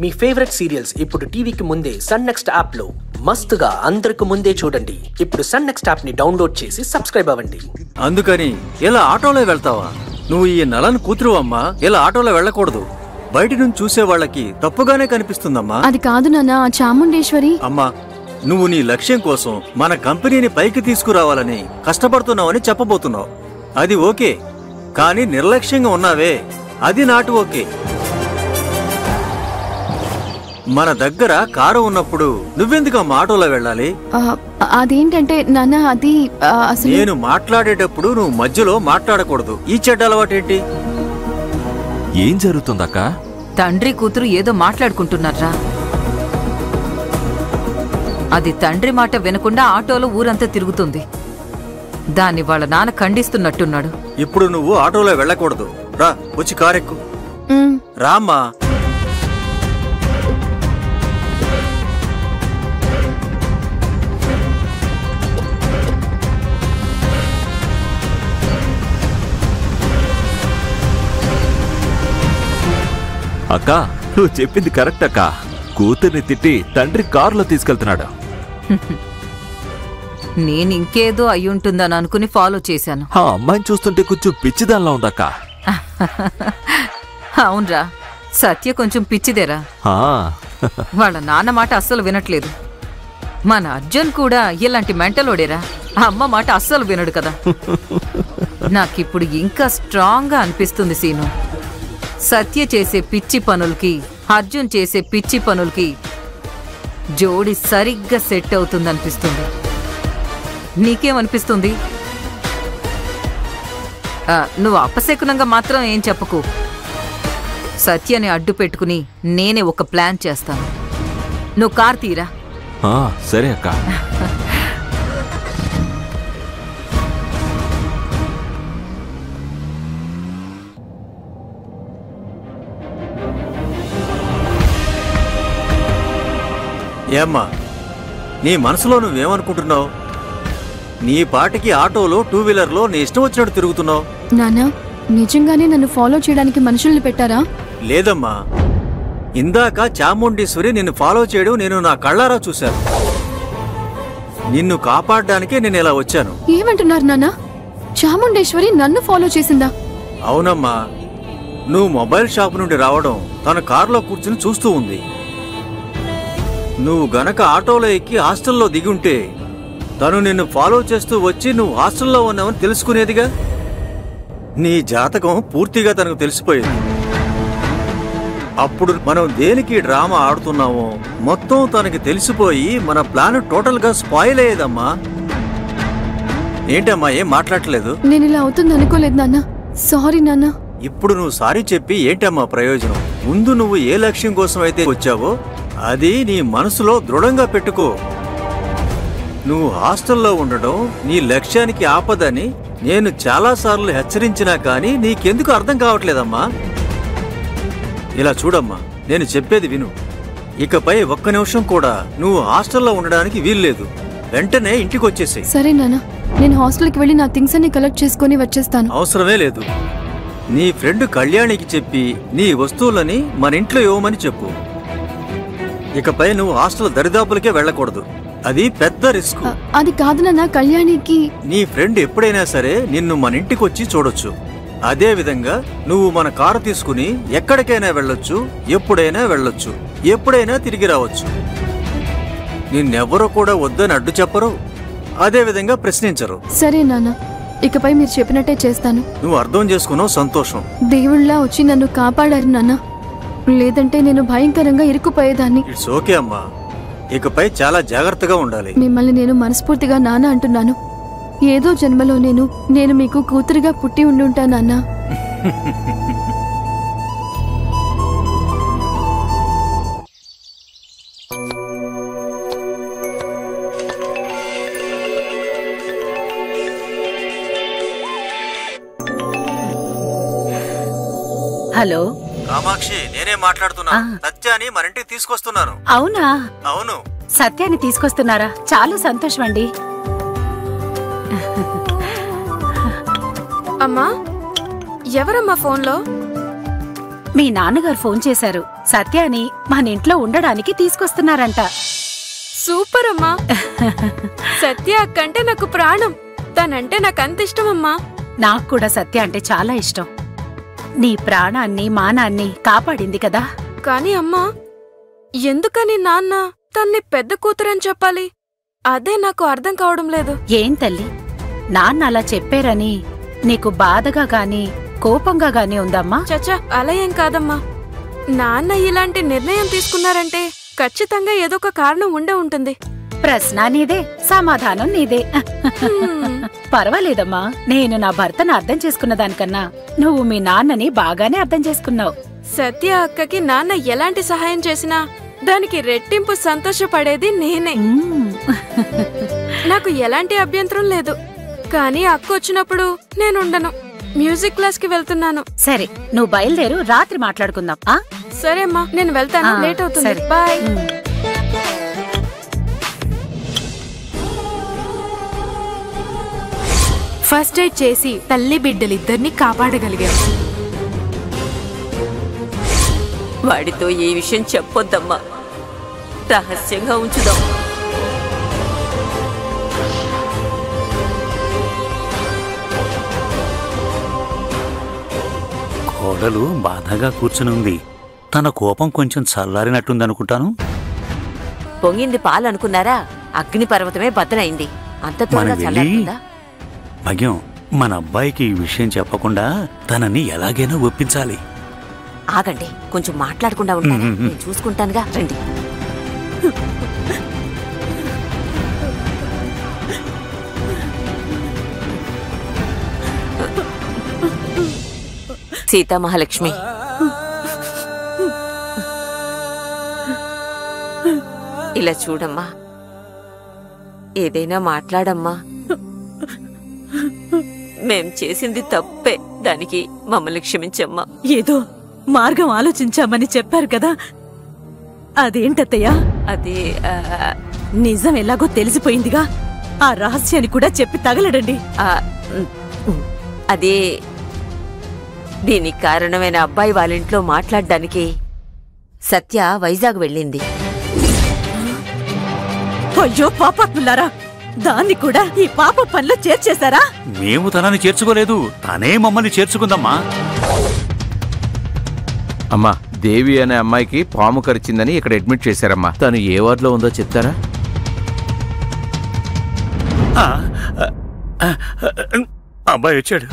మీ favourite serials ఇప్పుడు టీవీకి ముందే సన్ నెక్స్ట్ యాప్ లో మస్తుగా అందరికి ముందే చూడండి. ఇప్పుడు సన్ నెక్స్ట్ యాప్ ని డౌన్లోడ్ చేసి సబ్స్క్రైబ్ అవ్వండి. అందుకని ఇలా ఆటోలో వెళ్తావా? నువ్వు ఈ నలన్ కూతురు అమ్మా, ఇలా ఆటోలో వెళ్ళకూడదు. బయట నుంచి చూసే వాళ్ళకి తప్పుగానే కనిపిస్తుందమ్మా. అది కాదు నాన్న, చాముండేశ్వరి. అమ్మా, నువ్వు నీ లక్ష్యం కోసం మన కంపెనీని పైకి తీసుకురావాలని కష్టపడుతున్నావని చెప్పబోతున్నావు. అది ఓకే, కానీ నిర్లక్ష్యంగా ఉన్నావే అది నాటు ఓకే. మన దగ్గర కారు ఉన్నప్పుడు నువ్వెందుకు ఆటోలో వెళ్ళాలి? అదేంటంటే నాన్న, అది అసలు నేను మాట్లాడేటప్పుడు నువ్వు మధ్యలో మాట్లాడకూడదు. ఈ చెడ్డ అలవాటేంటి? ఏం జరుగుతుందక్క? తండ్రి కూతురు ఏదో మాట్లాడుకుంటున్నారా? అది తండ్రి మాట వినకుండా ఆటోలో ఊరంతా తిరుగుతుంది. దాన్ని వాళ్ళ నాన్న ఖండిస్తున్నట్టున్నాడు. ఇప్పుడు నువ్వు ఆటోలో వెళ్ళకూడదు. రా, వచ్చి కారెక్కు. రామ్మా. అక్క, నువ్వు చెప్పింది కరెక్ట్ అక్క. కూతుర్ని తిట్టి తండ్రి కారులో తీసుకెళ్తున్నాడు. నేనింకేదో అయ్యుంటుందని అనుకుని ఫాలో చేశాను. ఆ అమ్మాయిని చూస్తుంటే కొంచెం పిచ్చిదానిలా ఉందక్క. అవునరా, సత్య కొంచెం పిచ్చిదేరా. వాళ్ళ నాన్న మాట అస్సలు వినట్లేదు. మన అర్జున్ కూడా ఇలాంటి మెంటలోడేరా. అమ్మ మాట అస్సలు వినడు కదా. నాకిప్పుడు ఇంకా స్ట్రాంగ్ గా అనిపిస్తుంది సీను. సత్య చేసే పిచ్చి పనులకి అర్జున్ చేసే పిచ్చి పనులకి జోడి సరిగ్గా సెట్ అవుతుందనిపిస్తుంది. నీకేమనిపిస్తుంది? నువ్వు అపశకునంగా మాత్రం ఏం చెప్పకు. సత్యని అడ్డు పెట్టుకుని నేనే ఒక ప్లాన్ చేస్తాను. నువ్వు కార్ తీరా. సరే అక్క. ఏమ్మా, నీ మనసులో నువ్వేమనుకుంటున్నావు? నీ పాటికి ఆటోలో టూ వీలర్లో నీ ఇష్టం వచ్చినట్టు తిరుగుతున్నావు. నానా, నిజంగానే నన్ను ఫాలో చేయడానికి మనుషుల్ని పెట్టారా? లేదమ్మా, ఇందాక చాముండేశ్వరి నిన్ను ఫాలో చేయడం నేను నా కళ్ళారా చూశాను. నిన్ను కాపాడడానికే నేను ఇలా వచ్చాను. ఏమంటున్నారు నానా? చాముండేశ్వరి నన్ను ఫాలో చేసిందా? అవునమ్మా, నువ్వు మొబైల్ షాప్ నుండి రావడం తన కారులో కూర్చుని చూస్తూ ఉంది. నువ్వు గనక ఆటోలో ఎక్కి హాస్టల్లో దిగి ఉంటే తను నిన్ను ఫాలో చేస్తూ వచ్చి నువ్వు హాస్టల్లో ఉన్నావని తెలుసుకునేదిగా. నీ జాతకం పూర్తిగా తనకు తెలిసిపోయింది. అప్పుడు మనం దేనికి డ్రామా ఆడుతున్నామో మొత్తం తనకి తెలిసిపోయి మన ప్లాన్ టోటల్ గా స్పాయిల్ అయ్యేదమ్మా. ఏంటమ్మా, ఏం మాట్లాడలేదు? నేను ఇలా అవుతుంది అనుకోలేదు నాన్న. సారీ నాన్న. ఇప్పుడు నువ్వు సారీ చెప్పి ఏంటమ్మా ప్రయోజనం? ముందు నువ్వు ఏ లక్ష్యం కోసం అయితే వచ్చావో అది నీ మనసులో దృఢంగా పెట్టుకో. నువ్వు హాస్టల్లో ఉండడం నీ లక్ష్యానికి ఆపదని నేను చాలాసార్లు హెచ్చరించినా కానీ నీకెందుకు అర్థం కావట్లేదమ్మా? ఇలా చూడమ్మా, నేను చెప్పేది విను. ఇకపై ఒక్క నిమిషం కూడా నువ్వు హాస్టల్లో ఉండడానికి వీల్లేదు. వెంటనే ఇంటికి వచ్చేసేయ్. సరే నాన్న, నేను హాస్టల్కి వెళ్ళి నా థింగ్స్ అన్ని కలెక్ట్ చేసుకుని వచ్చేస్తాను. అవసరమే లేదు. నీ ఫ్రెండ్ కళ్యాణికి చెప్పి నీ వస్తువులని మన ఇంట్లో ఇవ్వమని చెప్పు. ఇకపై నువ్వు హాస్టల్ దరిదాపులకే వెళ్ళకూడదు. అది పెద్ద రిస్క్. అది కాదు నాన్న, కళ్యాణికి. నీ ఫ్రెండ్ ఎప్పుడైనా సరే నిన్ను మన ఇంటికి వచ్చి చూడొచ్చు. అదే విధంగా నువ్వు మన కారు తీసుకుని ఎక్కడికైనా వెళ్ళొచ్చు, ఎప్పుడైనా వెళ్ళొచ్చు, ఎప్పుడైనా తిరిగి రావచ్చు. నిన్నెవ్వరూ కూడా వద్దని అడ్డు చెప్పరు, అదే విధంగా ప్రశ్నించరు. సరే నాన్న, ఇకపై మీరు చెప్పినట్టే చేస్తాను. నువ్వు అర్థం చేసుకున్నావు, సంతోషం. దేవుళ్ళ వచ్చి నన్ను కాపాడారు నాన్న, లేదంటే నేను భయంకరంగా ఇరుక్కుపోయేదాన్ని. ఇట్స్ ఓకే అమ్మా, ఇకపై చాలా జాగ్రత్తగా ఉండాలి. మిమ్మల్ని నేను మనస్ఫూర్తిగా నాన్న అంటున్నాను. ఏదో జన్మలో నేను మీకు కూతురుగా పుట్టి ఉండుంటా నాన్న. హలో కామాక్షి, నేనే మాట్లాడుతున్నా. సత్యాని మన ఇంటికి తీసుకొస్తున్నాను. అవునా? అవును. సత్యాన్ని తీసుకొస్తున్నారా? చాలా సంతోషం అండి. అమ్మా, ఎవరమ్మా ఫోన్లో? మీ నాన్నగారు ఫోన్ చేశారు. సత్యాని మన ఇంట్లో ఉండడానికి తీసుకొస్తున్నారంట. సూపర్ అమ్మా. సత్య అక్కంటే నాకు ప్రాణం. తనంటే నాకు అంత ఇష్టం అమ్మా. నాకు కూడా సత్య అంటే చాలా ఇష్టం. నీ ప్రాణాన్ని మానాన్ని కాపాడింది కదా. కాని అమ్మా, ఎందుకని నాన్న తన్ని పెద్ద కూతురని చెప్పాలి? అదే నాకు అర్థం కావడం లేదు. ఏం తల్లి, నాన్న అలా చెప్పారని నీకు బాధగా గాని కోపంగా గాని ఉందమ్మా? చచ్చా, అలా ఏం కాదమ్మా. నాన్న ఇలాంటి నిర్ణయం తీసుకున్నారంటే ఖచ్చితంగా ఏదో ఒక కారణం ఉండే ఉంటుంది. ప్రశ్న నీదే, సమాధానం నీదే. పర్వాలేదమ్మా, నేను నా భర్తను అర్థం చేసుకున్న దానికన్నా నువ్వు మీ నాన్నని బాగానే అర్థం చేసుకున్నావు. సత్య అక్కకి నాన్న ఎలాంటి సహాయం చేసినా దానికి రెట్టింపు సంతోషపడేది నేనే. నాకు ఎలాంటి అభ్యంతరం లేదు. కానీ అక్క వచ్చినప్పుడు నేనుండను. మ్యూజిక్ క్లాస్ కి వెళ్తున్నాను. సరే, నువ్వు బయలుదేరు, రాత్రి మాట్లాడుకుందాం. సరే అమ్మా, నేను వెళ్తాను. లేట్ అవుతుంది. బాయ్. ఫస్ట్ ఎయిడ్ చేసి తల్లి బిడ్డలిద్దరినీ కాపాడగలిగాం. వాడితో ఈ విషయం చెప్పొద్దమ్మా, రహస్యంగా ఉంచుదాం. కోడలు బాధగా కూర్చునుంది. తన కోపం కొంచెం చల్లారినట్టుందనుకుంటాను. పొంగింది పాలనుకున్నారా? అగ్నిపర్వతమే బద్దలైంది. అంత త్వరగా చల్లారుతుందా? భాగ్యం, మన అబ్బాయికి ఈ విషయం చెప్పకుండా తనని ఎలాగైనా ఒప్పించాలి. ఆగండి, కొంచెం మాట్లాడకుండా ఉంటాను. నేను చూసుకుంటానుగా. రండి. సీతామహాలక్ష్మి, ఇలా చూడమ్మా, ఏదైనా మాట్లాడమ్మా. మేం చేసింది తప్పే, దానికి మమ్మల్ని క్షమించమ్మా. ఏదో మార్గం ఆలోచించామని చెప్పారు కదా, అదేంటత్తయ్యా? అది నిజం ఎలాగో తెలిసిపోయిందిగా, ఆ రహస్యాన్ని కూడా చెప్పి తగలడండి. అదే దీనికి కారణమైన అబ్బాయి వాళ్ళింట్లో మాట్లాడడానికి సత్య వైజాగ్ వెళ్ళింది. అయ్యో పాపాత్ములారా, దాన్ని కూడా ఈ పాప పనిలో చేర్చేశారా? మేము తనని చేర్చుకోలేదు, తనే మమ్మల్ని చేర్చుకుందమ్మా. అమ్మా, దేవి అనే అమ్మాయికి పాము కరిచిందని ఇక్కడ అడ్మిట్ చేశారమ్మా. తను ఏ వార్డులో ఉందో చెప్తారా? అబ్బాయి వచ్చాడు.